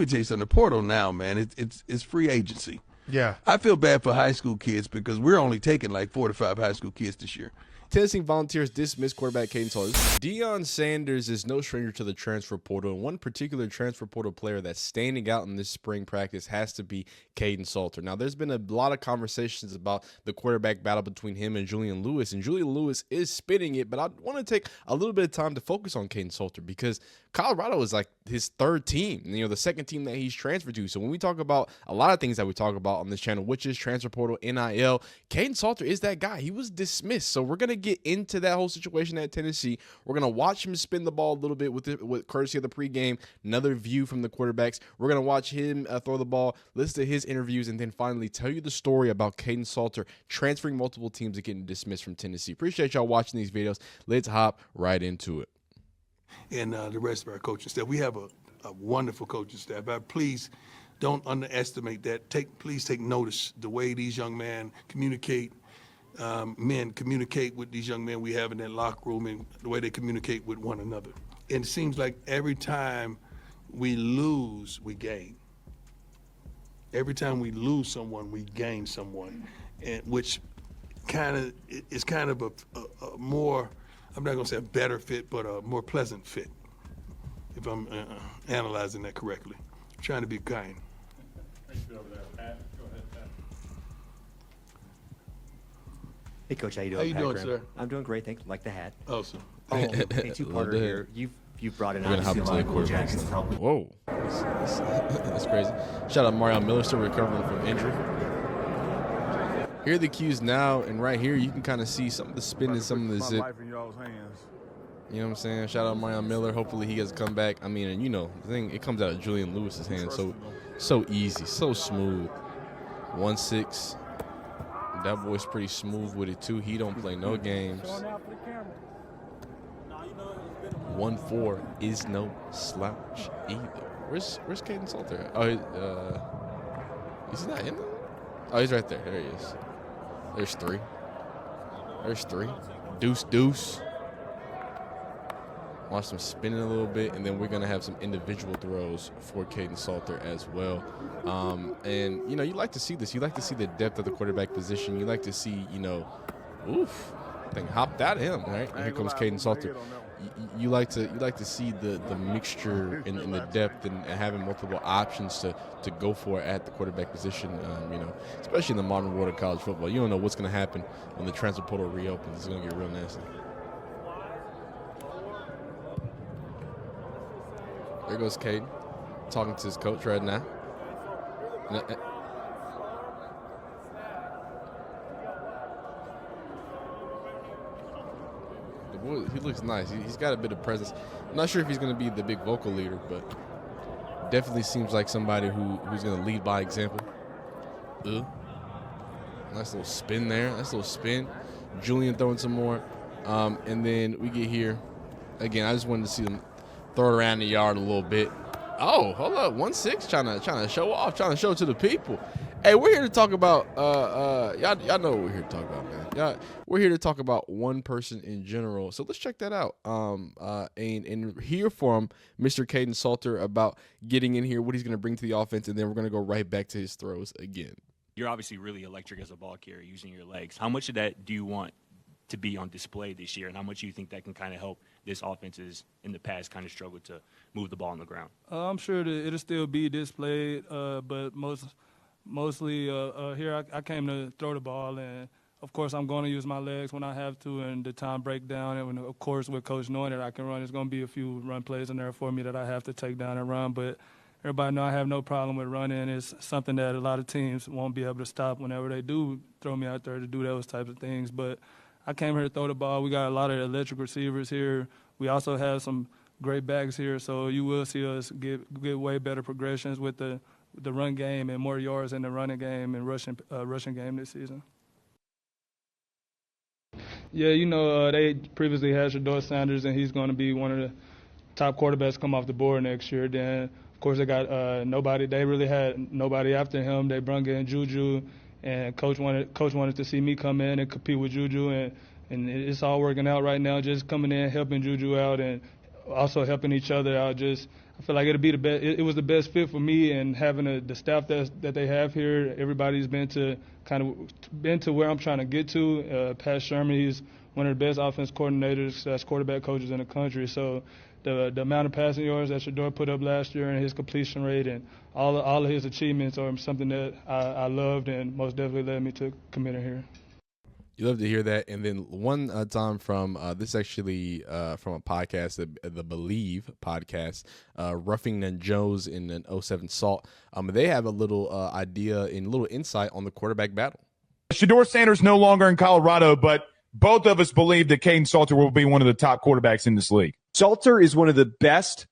me tell you something. The portal now, man, it's free agency. Yeah. I feel bad for high school kids because we're only taking like 4 to 5 high school kids this year. Tennessee Volunteers dismissed quarterback Kaden Salter. DEION Sanders is no stranger to the transfer portal, and one particular transfer portal player that's standing out in this spring practice has to be Kaden Salter. Now, there's been a lot of conversations about the quarterback battle between him and Julian Lewis, and Julian Lewis is spitting it, but I want to take a little bit of time to focus on Kaden Salter because Colorado is like his third team, the second team that he's transferred to. So when we talk about a lot of things that we talk about on this channel, which is transfer portal, NIL, Kaden Salter is that guy. He was dismissed. So we're going to get into that whole situation at Tennessee. We're going to watch him spin the ball a little bit with courtesy of the pregame, another view from the quarterbacks. We're going to watch him throw the ball, listen to his interviews, and then finally tell you the story about Kaden Salter transferring multiple teams and getting dismissed from Tennessee. Appreciate y'all watching these videos. Let's hop right into it. And the rest of our coaching staff. We have a wonderful coaching staff. Please don't underestimate that. Please take notice the way these young men communicate with these young men we have in that locker room and the way they communicate with one another. And it seems like every time we lose, we gain. Every time we lose someone, we gain someone, and which is kind of a more, I'm not going to say a better fit, but a more pleasant fit, if I'm analyzing that correctly. I'm trying to be kind. Thanks for over there, Pat. Go ahead, Pat. Hey, Coach, how you doing? How you doing, Graham? sir? I'm doing great, thanks. Like the hat. Awesome. Hey, two-parter here. You've brought in We're gonna hop into the quarterback. Whoa, that's crazy. Shout out Mario Miller, still recovering from injury. Here are the cues now, and right here you can kind of see some of the spin and some of the zip. You know what I'm saying? Shout out Mario Miller. Hopefully he gets come back. I mean, and the thing, it comes out of Julian Lewis's hands, so easy, so smooth. 1-6. That boy's pretty smooth with it too. He don't play no games. 1-4 is no slouch either. Where's Kaden Salter at? Oh, is he not in there? Oh, he's right there. There he is. There's 3. There's 3. Deuce. Watch them spinning a little bit, and then we're going to have some individual throws for Kaden Salter as well. And, you like to see this. You like to see the depth of the quarterback position. You like to see, oof, thing hopped out of him, right? And here comes Kaden Salter. You like to see the mixture in the depth and having multiple options to go for at the quarterback position, especially in the modern world of college football. You don't know what's going to happen when the transfer portal reopens. It's going to get real nasty. There goes Kaden, talking to his coach right now. The boy, he looks nice. He's got a bit of presence. I'm not sure if he's going to be the big vocal leader, but definitely seems like somebody who's going to lead by example. Nice little spin there. Nice little spin. Julian throwing some more. And then we get here. Again, I just wanted to see them throw it around the yard a little bit. Oh, hold up. 1-6 trying to show off, trying to show to the people. Hey, we're here to talk about y'all know what we're here to talk about, man. We're here to talk about one person in general. So let's check that out. And hear from Mr. Kaden Salter about getting in here, what he's going to bring to the offense, and then we're going to go right back to his throws again. You're obviously really electric as a ball carrier using your legs. How much of that do you want to be on display this year, and how much do you think that can kind of help this offenses in the past kind of struggle to move the ball on the ground? I'm sure that it'll still be displayed, but mostly here I came to throw the ball, and of course I'm going to use my legs when I have to, and the time break down, and when, of course with Coach knowing that I can run, there's going to be a few run plays in there for me that I have to take down and run, but everybody know I have no problem with running. It's something that a lot of teams won't be able to stop whenever they do throw me out there to do those types of things, but I came here to throw the ball. We got a lot of electric receivers here. We also have some great backs here, so you will see us get way better progressions with the run game and more yards in the running game and rushing game this season. Yeah, they previously had Shedeur Sanders, and he's going to be one of the top quarterbacks come off the board next year. Then, of course, they got nobody. They really had nobody after him. They brought in Juju. And coach wanted to see me come in and compete with Juju, and it's all working out right now. Just coming in, helping Juju out, and also helping each other out. I feel like it'll be the best. It was the best fit for me, and having the staff that they have here. Everybody's been to where I'm trying to get to. Pat Sherman, he's one of the best offense coordinators, quarterback coaches in the country. So the amount of passing yards that Shedeur put up last year and his completion rate and all of his achievements are something that I loved and most definitely led me to committing here. You love to hear that. And then one time from this actually from a podcast, the Believe podcast, Roughing the Joes in an 07 Salt. They have a little idea and a little insight on the quarterback battle. Shedeur Sanders no longer in Colorado, but both of us believe that Kaden Salter will be one of the top quarterbacks in this league. Salter is one of the best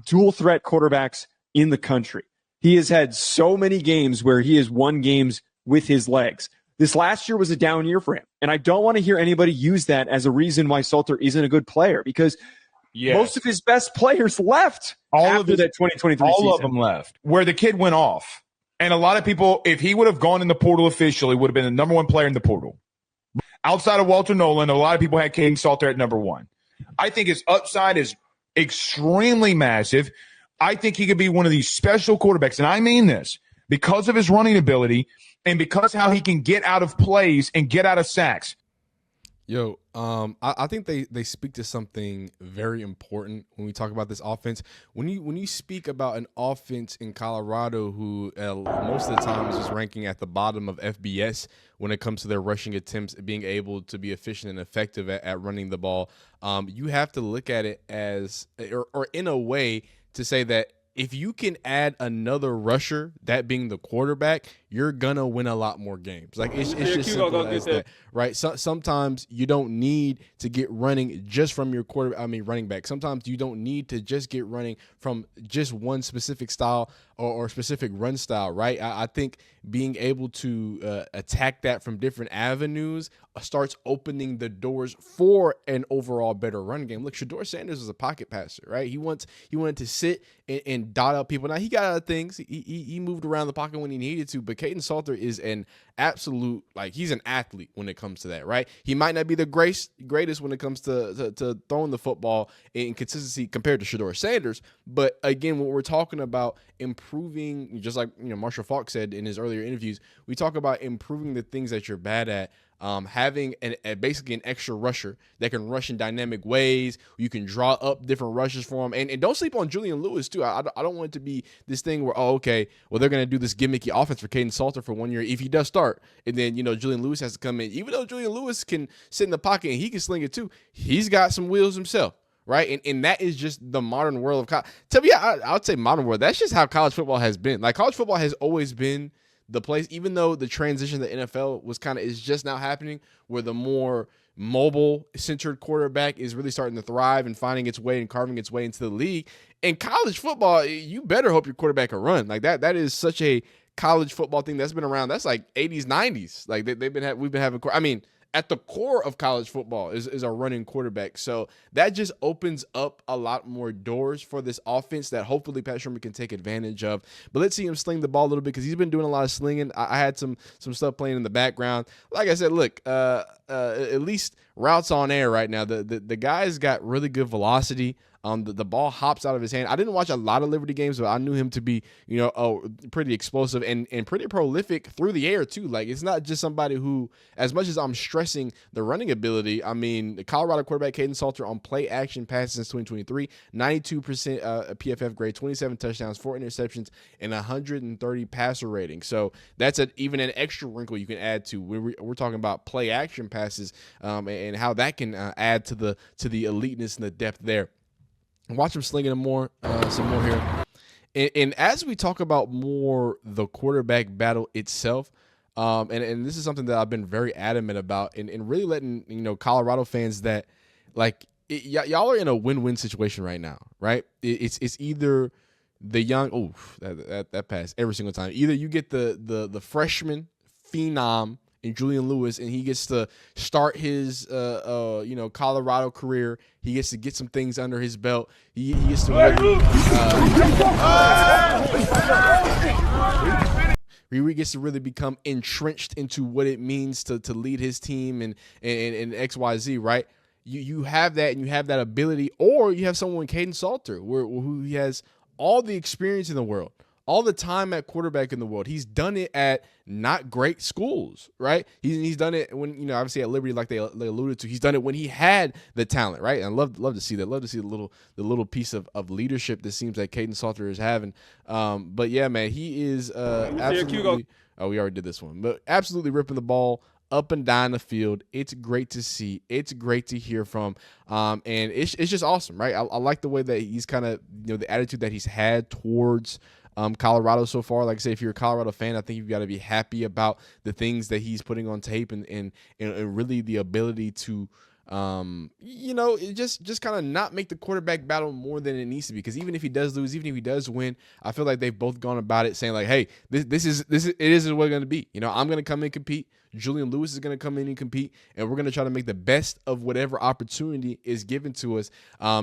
dual threat quarterbacks in the country. He has had so many games where he has won games with his legs. This last year was a down year for him. And I don't want to hear anybody use that as a reason why Salter isn't a good player, because most of his best players left after that 2023 season. All of them left. Where the kid went off. And a lot of people, if he would have gone in the portal officially, would have been the number one player in the portal. Outside of Walter Nolan, a lot of people had Kaden Salter at number one. I think his upside is extremely massive. I think he could be one of these special quarterbacks, and I mean this, because of his running ability and because how he can get out of plays and get out of sacks. Yo, I think they speak to something very important when we talk about this offense. When you speak about an offense in Colorado who most of the time is just ranking at the bottom of FBS when it comes to their rushing attempts, being able to be efficient and effective at running the ball, you have to look at it as or in a way to say that if you can add another rusher, that being the quarterback, you're gonna win a lot more games. Like it's just simple as that, right? So, sometimes you don't need to get running just from your running back. Sometimes you don't need to just get running from just one specific style or specific run style, right? I think being able to attack that from different avenues starts opening the doors for an overall better run game. Look, Shedeur Sanders was a pocket passer, right? He wanted to sit and dot up people. Now he got out of things. He moved around the pocket when he needed to, but Kaden Salter is an absolute, like, he's an athlete when it comes to that, right? He might not be the greatest when it comes to throwing the football in consistency compared to Shedeur Sanders, but again, when we're talking about improving, just like Marshall Faulk said in his earlier interviews, we talk about improving the things that you're bad at. Having basically an extra rusher that can rush in dynamic ways. You can draw up different rushes for him. And don't sleep on Julian Lewis, too. I don't want it to be this thing where, they're going to do this gimmicky offense for Kaden Salter for 1 year if he does start. And then, Julian Lewis has to come in. Even though Julian Lewis can sit in the pocket and he can sling it, too, he's got some wheels himself. Right. And that is just the modern world of college. To me, I would say modern world. That's just how college football has been. Like, college football has always been the place, even though the transition to the NFL is just now happening, where the more mobile-centered quarterback is really starting to thrive and finding its way and carving its way into the league. In college football, you better hope your quarterback can run. Like that is such a college football thing that's been around. That's like 80s, 90s. Like we've been having. I mean, at the core of college football is a running quarterback. So that just opens up a lot more doors for this offense that hopefully Pat Sherman can take advantage of. But let's see him sling the ball a little bit, because he's been doing a lot of slinging. I had some stuff playing in the background. Like I said, look, at least routes on air right now. The guy's got really good velocity. The ball hops out of his hand. I didn't watch a lot of Liberty games, but I knew him to be, pretty explosive and pretty prolific through the air too. Like, it's not just somebody who, as much as I'm stressing the running ability, I mean, the Colorado quarterback Kaden Salter on play action passes since 2023, 92% PFF grade, 27 touchdowns, 4 interceptions, and 130 passer rating. So that's even an extra wrinkle you can add to. We're talking about play action passes and how that can add to the eliteness and the depth there. Watch him slinging some more here. And as we talk about more the quarterback battle itself, and this is something that I've been very adamant about, and really letting Colorado fans that, like, y'all are in a win-win situation right now, right? It's either the young that pass every single time. Either you get the freshman phenom in Julian Lewis, and he gets to start his Colorado career. He gets to get some things under his belt. He gets to really gets to really become entrenched into what it means to lead his team and XYZ, right? You have that, and you have that ability, or you have someone, Kaden Salter, who he has all the experience in the world, all the time at quarterback in the world. He's done it at not great schools, right? He's done it when, you know, obviously at Liberty, like they alluded to. He's done it when he had the talent, right? And I love to see that. Love to see the little piece of leadership that seems like Kaden Salter is having. But yeah, man, he is absolutely. Oh, we already did this one, but absolutely ripping the ball up and down the field. It's great to see. It's great to hear from. And it's just awesome, right? I like the way that he's kind of, you know, the attitude that he's had towards Colorado so far. Like I say, if you're a Colorado fan, I think you've got to be happy about the things that he's putting on tape and really the ability to, you know, just kind of not make the quarterback battle more than it needs to be. Because even if he does lose, even if he does win, I feel like they've both gone about it saying like, hey, this is what it's going to be. You know, I'm going to come in and compete. Julian Lewis is going to come in and compete, and we're going to try to make the best of whatever opportunity is given to us.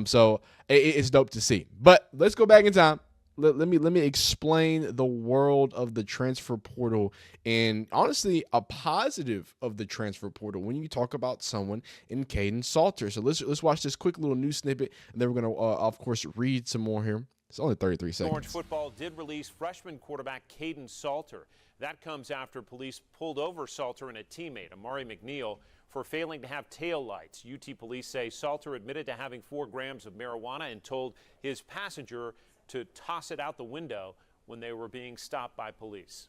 So it's dope to see. But let's go back in time. Let me explain the world of the transfer portal and honestly a positive of the transfer portal when you talk about someone in Kaden Salter. So let's watch this quick little news snippet, and then we're going to of course read some more here. It's only 33 seconds. Orange football did release freshman quarterback Kaden Salter. That comes after police pulled over Salter and a teammate, Amari McNeil, for failing to have tail lights. UT police say Salter admitted to having 4 grams of marijuana and told his passenger to toss it out the window when they were being stopped by police.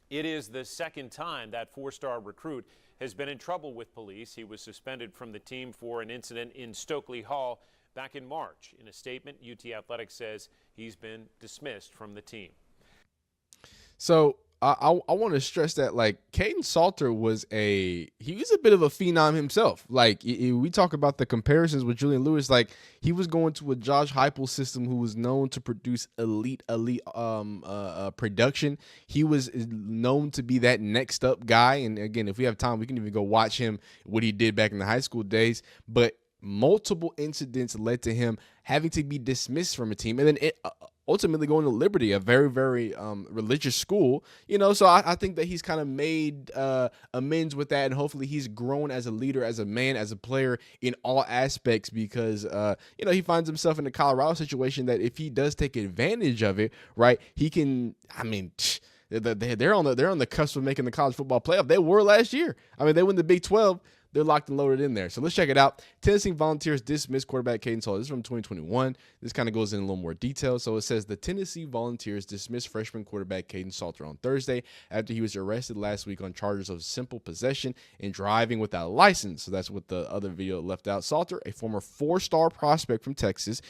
It is the second time that 4-star recruit has been in trouble with police. He was suspended from the team for an incident in Stokely Hall back in March. In a statement, UT Athletics says he's been dismissed from the team. So I want to stress that, like, Kaden Salter was a bit of a phenom himself. Like, we talk about the comparisons with Julian Lewis. Like, he was going to a Josh Heupel system who was known to produce elite production. He was known to be that next up guy. And again, if we have time, we can even go watch him, what he did back in the high school days. But multiple incidents led to him having to be dismissed from a team, and then ultimately going to Liberty, a very, very religious school. You know, so I think that he's kind of made amends with that, and hopefully he's grown as a leader, as a man, as a player in all aspects, because you know, he finds himself in a Colorado situation that if he does take advantage of it, right, he can. I mean, they're on the cusp of making the college football playoff. They were last year. I mean, they win the Big 12. They're locked and loaded in there. So let's check it out. Tennessee Volunteers dismissed quarterback Kaden Salter. This is from 2021. This kind of goes in a little more detail. So it says the Tennessee Volunteers dismissed freshman quarterback Kaden Salter on Thursday after he was arrested last week on charges of simple possession and driving without a license. So that's what the other video left out. Salter, a former 4-star prospect from Texas,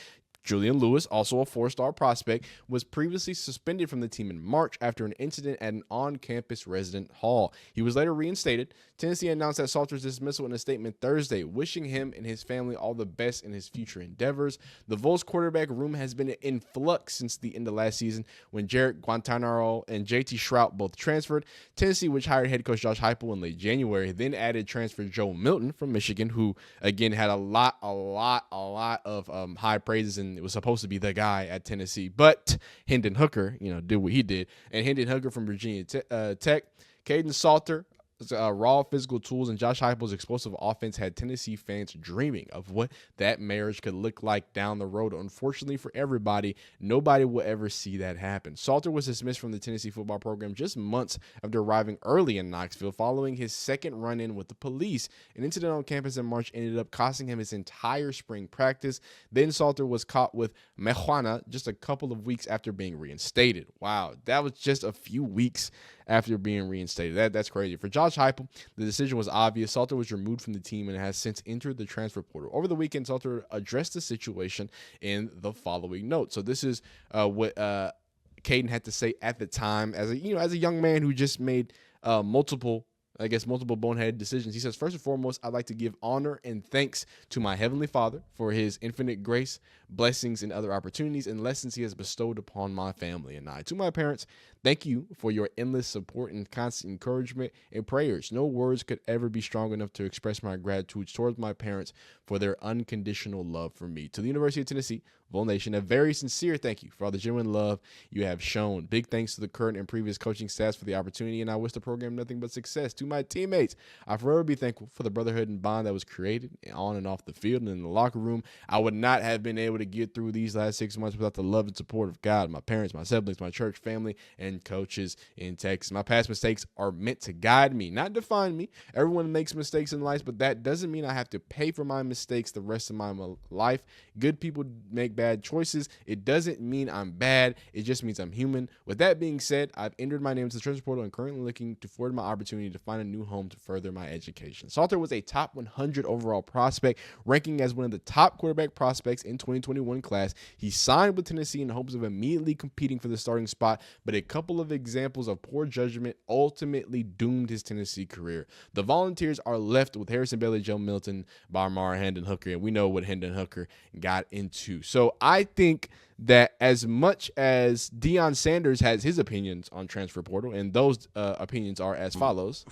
Julian Lewis, also a 4-star prospect, was previously suspended from the team in March after an incident at an on-campus resident hall. He was later reinstated. Tennessee announced that Salter's dismissal in a statement Thursday, wishing him and his family all the best in his future endeavors. The Vols quarterback room has been in flux since the end of last season when Jarrett Guantanaro and JT Shrout both transferred. Tennessee, which hired head coach Josh Heupel in late January, then added transfer Joe Milton from Michigan, who again had a lot of high praises, and it was supposed to be the guy at Tennessee. But Hendon Hooker, you know, did what he did. And Hendon Hooker from Virginia Tech, Kaden Salter, raw physical tools, and Josh Heupel's explosive offense had Tennessee fans dreaming of what that marriage could look like down the road. Unfortunately for everybody, nobody will ever see that happen. Salter was dismissed from the Tennessee football program just months after arriving early in Knoxville following his second run-in with the police. An incident on campus in March ended up costing him his entire spring practice. Then Salter was caught with marijuana just a couple of weeks after being reinstated. Wow, that was just a few weeks after being reinstated. That's crazy. For Josh Heupel, the decision was obvious. Salter was removed from the team and has since entered the transfer portal. Over the weekend, Salter addressed the situation in the following note. So this is what Kaden had to say at the time as a young man who just made multiple boneheaded decisions. He says, first and foremost, I'd like to give honor and thanks to my Heavenly Father for his infinite grace, blessings, and other opportunities and lessons he has bestowed upon my family and I. To my parents, thank you for your endless support and constant encouragement and prayers. No words could ever be strong enough to express my gratitude towards my parents for their unconditional love for me. To the University of Tennessee Vol Nation, a very sincere thank you for all the genuine love you have shown. Big thanks to the current and previous coaching staffs for the opportunity, and I wish the program nothing but success. To my teammates, I forever be thankful for the brotherhood and bond that was created on and off the field and in the locker room. I would not have been able to get through these last 6 months without the love and support of God, my parents, my siblings, my church family, and coaches in Texas. My past mistakes are meant to guide me, not define me. Everyone makes mistakes in life, but that doesn't mean I have to pay for my mistakes the rest of my life. Good people make bad choices. It doesn't mean I'm bad. It just means I'm human. With that being said, I've entered my name into the transfer portal and currently looking to forward my opportunity to find a new home to further my education. Salter was a top 100 overall prospect, ranking as one of the top quarterback prospects in 2021 class. He signed with Tennessee in hopes of immediately competing for the starting spot, but a couple of examples of poor judgment ultimately doomed his Tennessee career. The Volunteers are left with Harrison Bailey, Joe Milton, Barmar, Hendon Hooker, and we know what Hendon Hooker got into. So I think that as much as Deion Sanders has his opinions on transfer portal, and those opinions are as follows.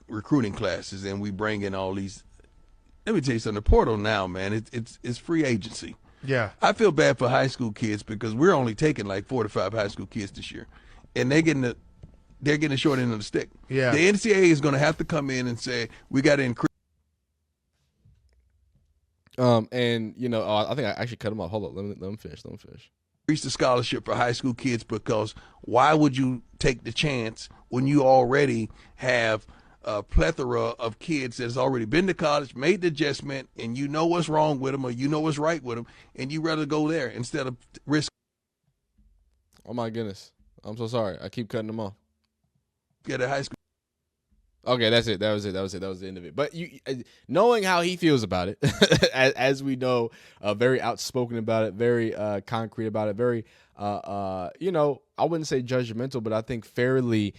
Recruiting classes, and we bring in all these. Let me tell you something. The portal now, man, it's free agency. Yeah. I feel bad for high school kids because we're only taking like 4 to 5 high school kids this year, and they're getting the short end of the stick. Yeah. The NCAA is going to have to come in and say we got to increase. And you know, I think I actually cut him off. Hold on, let him finish. Increase the scholarship for high school kids, because why would you take the chance when you already have a plethora of kids that's already been to college, made the adjustment, and you know what's wrong with them or you know what's right with them, and you rather go there instead of risk. Oh my goodness, I'm so sorry. I keep cutting him off. Get a high school. Okay, that's it. That was the end of it. But you, knowing how he feels about it, as we know, very outspoken about it, very concrete about it, very, you know, I wouldn't say judgmental, but I think fairly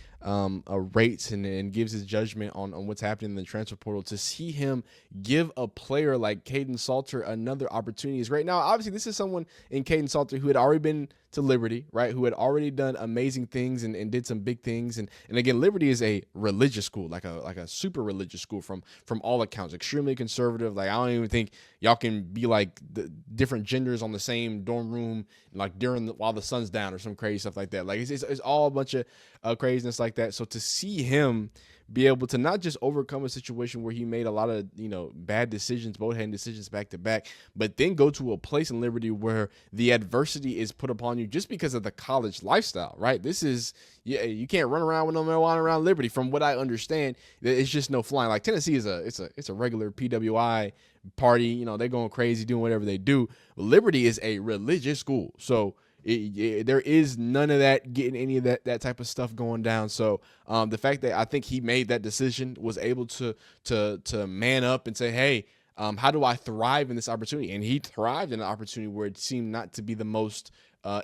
rates and gives his judgment on what's happening in the transfer portal. To see him give a player like Kaden Salter another opportunity is great. Now, obviously, this is someone in Kaden Salter who had already been to Liberty, right? Who had already done amazing things and did some big things. And again, Liberty is a religious school, like a super religious school from all accounts, extremely conservative. Like, I don't even think y'all can be like the different genders on the same dorm room, like while the sun's down or some crazy stuff like that. Like it's all a bunch of craziness like that. So to see him be able to not just overcome a situation where he made a lot of, you know, bad decisions, both hand decisions back to back, but then go to a place in Liberty where the adversity is put upon you just because of the college lifestyle, right? This is, yeah, you can't run around with no marijuana around Liberty. From what I understand, it's just no flying. Like Tennessee is a regular PWI party, you know, they're going crazy doing whatever they do. Liberty is a religious school, so there is none of that, getting any of that type of stuff going down. So the fact that I think he made that decision, was able to man up and say, hey, how do I thrive in this opportunity? And he thrived in an opportunity where it seemed not to be the most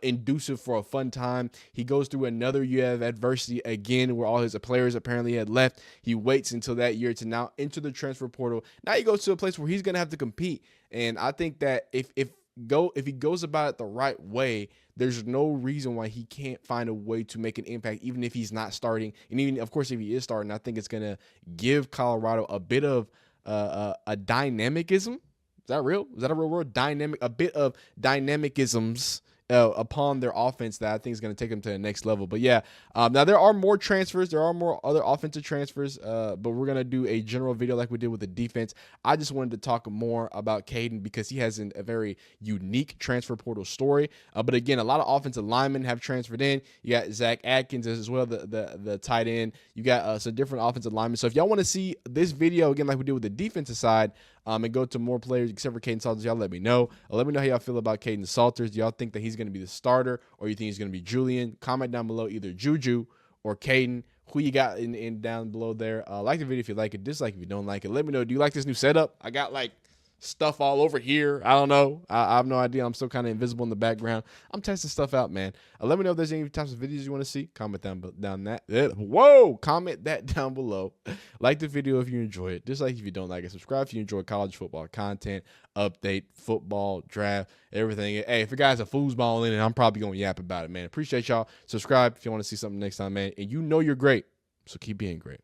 inducive for a fun time. He goes through another year of adversity again, where all his players apparently had left. He waits until that year to now enter the transfer portal. Now he goes to a place where he's going to have to compete. And I think that if he goes about it the right way, there's no reason why he can't find a way to make an impact, even if he's not starting. And even, of course, if he is starting, I think it's going to give Colorado a bit of a dynamicism. Is that real? Is that a real word? A bit of dynamicisms upon their offense that I think is going to take them to the next level. But yeah, now there are more transfers. There are more other offensive transfers, but we're going to do a general video like we did with the defense. I just wanted to talk more about Kaden because he has a very unique transfer portal story. But again, a lot of offensive linemen have transferred in. You got Zach Atkins as well, the tight end. You got some different offensive linemen. So if y'all want to see this video, again, like we did with the defensive side, and go to more players except for Kaden Salter, y'all let me know. Let me know how y'all feel about Kaden Salter. Do y'all think that he's going to be the starter, or you think he's going to be Julian? Comment down below either Juju or Kaden. Who you got in down below there. Like the video if you like it. Dislike if you don't like it. Let me know. Do you like this new setup? I got like stuff all over here. I don't know. I have no idea. I'm still kind of invisible in the background. I'm testing stuff out, man. Let me know if there's any types of videos you want to see. Comment down that. Whoa! Comment that down below. Like the video if you enjoy it. Dislike if you don't like it. Subscribe if you enjoy college football content, update, football, draft, everything. Hey, if a guy's a foosball in it, I'm probably going to yap about it, man. Appreciate y'all. Subscribe if you want to see something next time, man. And you know you're great, so keep being great.